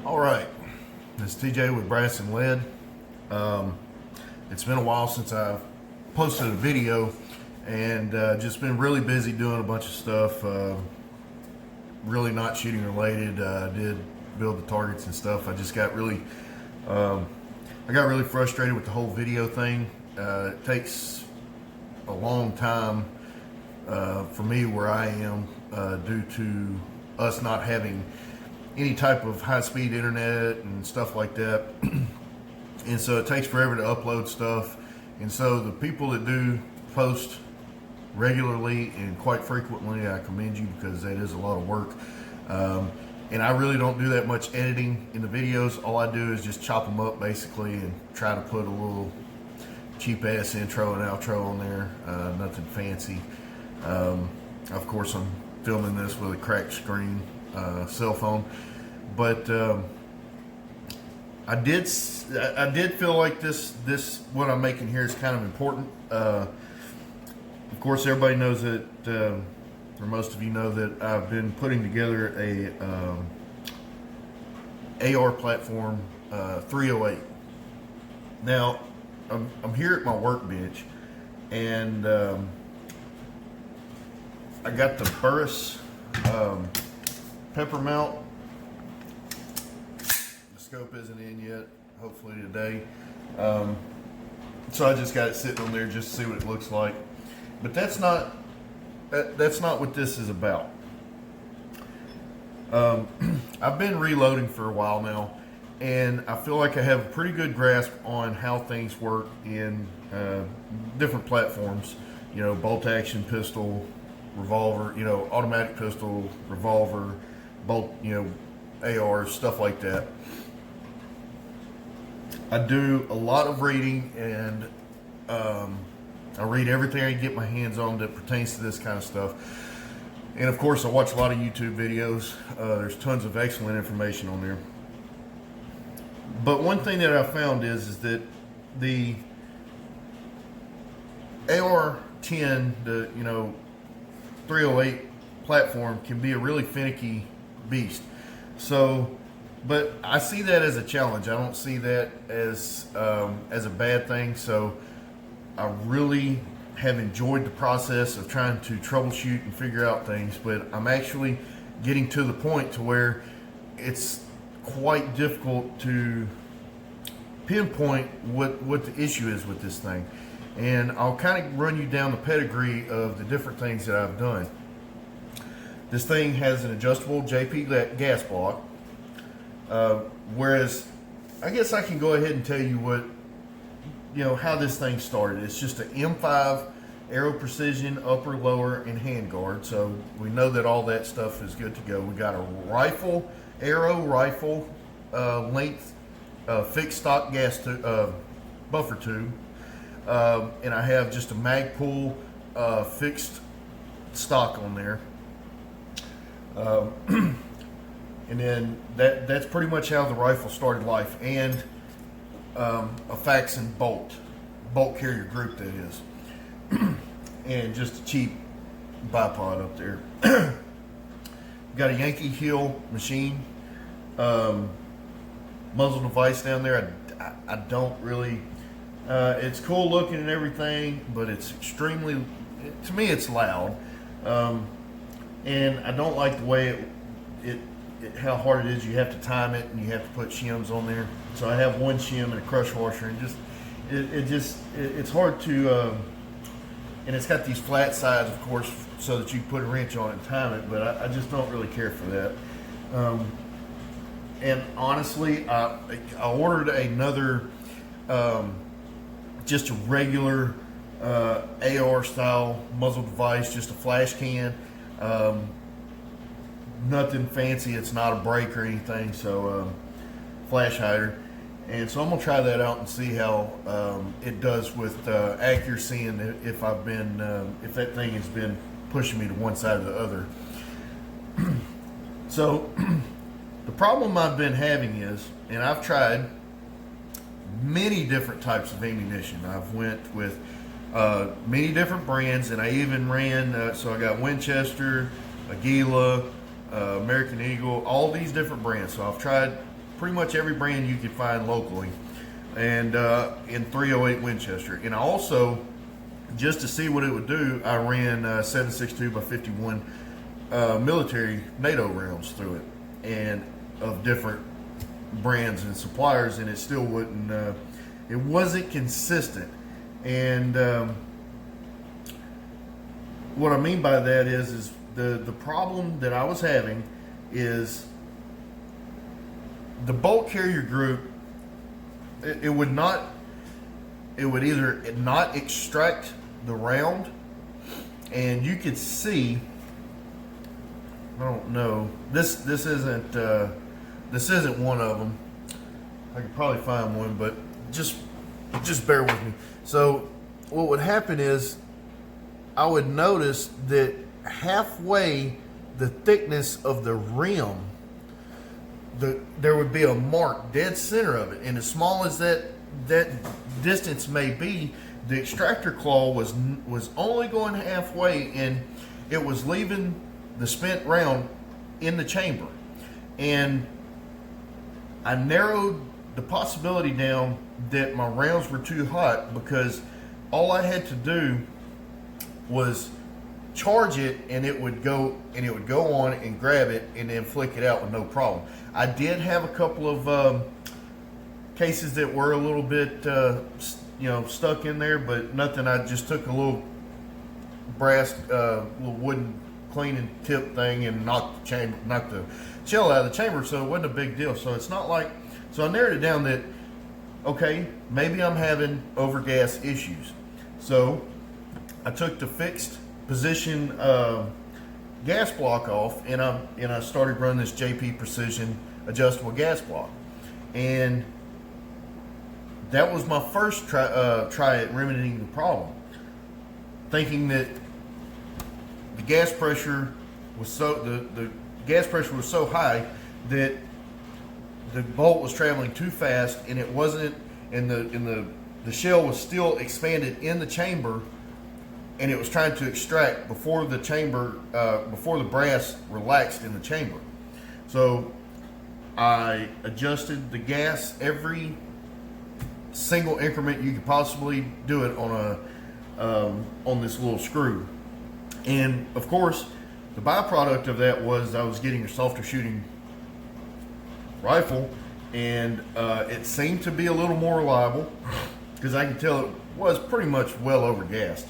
All right, this is TJ with Brass and Lead. It's been a while since I've posted a video, and just been really busy doing a bunch of stuff. Really not shooting related. I did build the targets and stuff. I just got really, I got really frustrated with the whole video thing. It takes a long time for me where I am due to us not having any type of high-speed internet and stuff like that. And so it takes forever to upload stuff. And so the people that do post regularly and quite frequently, I commend you, because that is a lot of work. And I really don't do that much editing in the videos. All I do is just chop them up basically and try to put a little cheap-ass intro and outro on there. Nothing fancy. Of course, I'm filming this with a cracked screen cell phone, but I did feel like this what I'm making here is kind of important. Of course, everybody knows that, or most of you know that I've been putting together a AR platform 308. Now, I'm here at my workbench, and I got the Burris pepper mount. The scope isn't in yet, hopefully today. So I just got it sitting on there just to see what it looks like. But that's not what this is about. I've been reloading for a while now, and I feel like I have a pretty good grasp on how things work in different platforms. You know, bolt action pistol, revolver, you know, automatic pistol, revolver, bolt, you know, ARs, stuff like that. I do a lot of reading, and I read everything I can get my hands on that pertains to this kind of stuff. And of course, I watch a lot of YouTube videos. There's tons of excellent information on there. But one thing that I found is that the Ar10, the 308 platform, can be a really finicky beast. So, but I see that as a challenge. I don't see that as a bad thing. So I really have enjoyed the process of trying to troubleshoot and figure out things, but I'm actually getting to the point to where it's quite difficult to pinpoint what the issue is with this thing. And I'll kind of run you down the pedigree of the different things that I've done. This thing has an adjustable JP gas block, whereas I guess I can go ahead and tell you how this thing started. It's just an M5 Aero Precision upper, lower, and handguard. So we know that all that stuff is good to go. We got a rifle, Aero rifle length fixed stock gas buffer tube. And I have just a Magpul fixed stock on there. And then that's pretty much how the rifle started life. And a FAXON bolt carrier group, that is. And just a cheap bipod up there. Got a Yankee Hill machine. Muzzle device down there. I don't really... it's cool looking and everything, but it's extremely, to me, it's loud. And I don't like the way how hard it is. You have to time it, and you have to put shims on there. So I have one shim and a crush washer, and it's hard to, and it's got these flat sides, of course, so that you can put a wrench on it and time it, but I just don't really care for that. And honestly, I ordered another, just a regular AR style muzzle device, just a flash can. Nothing fancy. It's not a brake or anything. So flash hider. And so I'm gonna try that out and see how it does with accuracy, and if that thing has been pushing me to one side or the other. So the problem I've been having is, and I've tried many different types of ammunition. I've went with many different brands, and I even ran, so I got Winchester, Aguila, American Eagle, all these different brands. So I've tried pretty much every brand you can find locally, and in 308 Winchester. And I also, just to see what it would do, I ran 7.62 by 51 military NATO rounds through it, and of different brands and suppliers, and it still wouldn't. It wasn't consistent. And what I mean by that is the problem that I was having is the bolt carrier group. It would either not extract the round, and you could see, I don't know, this isn't one of them. I could probably find one, but just bear with me. So what would happen is I would notice that halfway the thickness of the rim, there would be a mark dead center of it, and as small as that distance may be, the extractor claw was only going halfway, and it was leaving the spent round in the chamber. And I narrowed the possibility down that my rounds were too hot, because all I had to do was charge it, and it would go on and grab it and then flick it out with no problem. I did have a couple of cases that were a little bit stuck in there, but nothing. I just took a little brass little wooden cleaning tip thing and knocked the shell out of the chamber, so it wasn't a big deal. So it's not like, so I narrowed it down that, okay, maybe I'm having overgas issues. So I took the fixed position gas block off, and I started running this JP Precision adjustable gas block, and that was my first try at remedying the problem, thinking that the gas pressure was the gas pressure was so high that the bolt was traveling too fast, and it wasn't, and the shell was still expanded in the chamber, and it was trying to extract before the brass relaxed in the chamber. So I adjusted the gas every single increment you could possibly do it on this little screw. And of course, the byproduct of that was I was getting a softer shooting rifle, and it seemed to be a little more reliable, because I could tell it was pretty much well overgassed,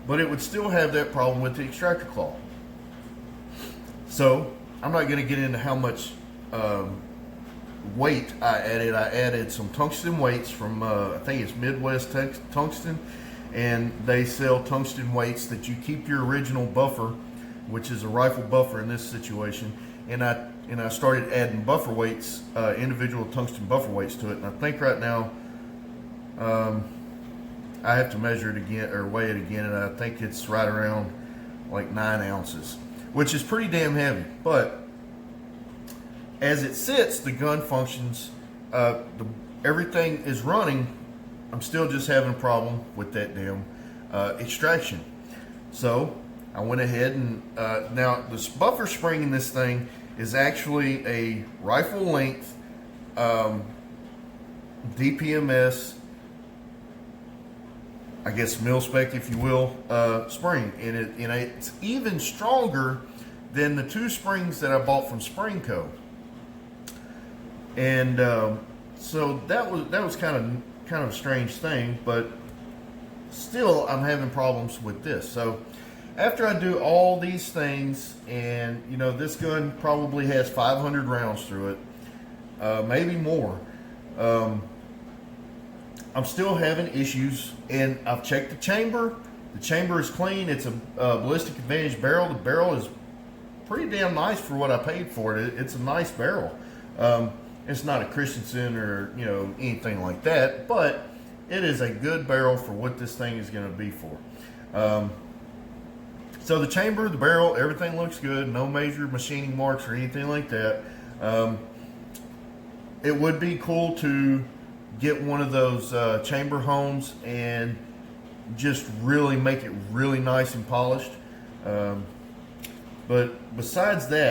but it would still have that problem with the extractor claw. So I'm not going to get into how much weight I added. I added some tungsten weights from I think it's Midwest Tungsten, and they sell tungsten weights that you keep your original buffer, which is a rifle buffer in this situation, and I started adding buffer weights, individual tungsten buffer weights to it. And I think right now I have to measure it again, or weigh it again, and I think it's right around like 9 ounces, which is pretty damn heavy. But as it sits, the gun functions, everything is running. I'm still just having a problem with that damn extraction. So I went ahead and now this buffer spring in this thing is actually a rifle length DPMS, I guess mil spec, if you will, spring, and it's even stronger than the 2 springs that I bought from Spring Co. And so that was kind of a strange thing, but still I'm having problems with this. So after I do all these things, and this gun probably has 500 rounds through it, maybe more, I'm still having issues, and I've checked the chamber. The chamber is clean. It's a Ballistic Advantage barrel. The barrel is pretty damn nice for what I paid for it. It's a nice barrel. It's not a Christensen or anything like that, but it is a good barrel for what this thing is going to be for. So the chamber, the barrel, everything looks good. No major machining marks or anything like that. It would be cool to get one of those chamber homes and just really make it really nice and polished. But besides that,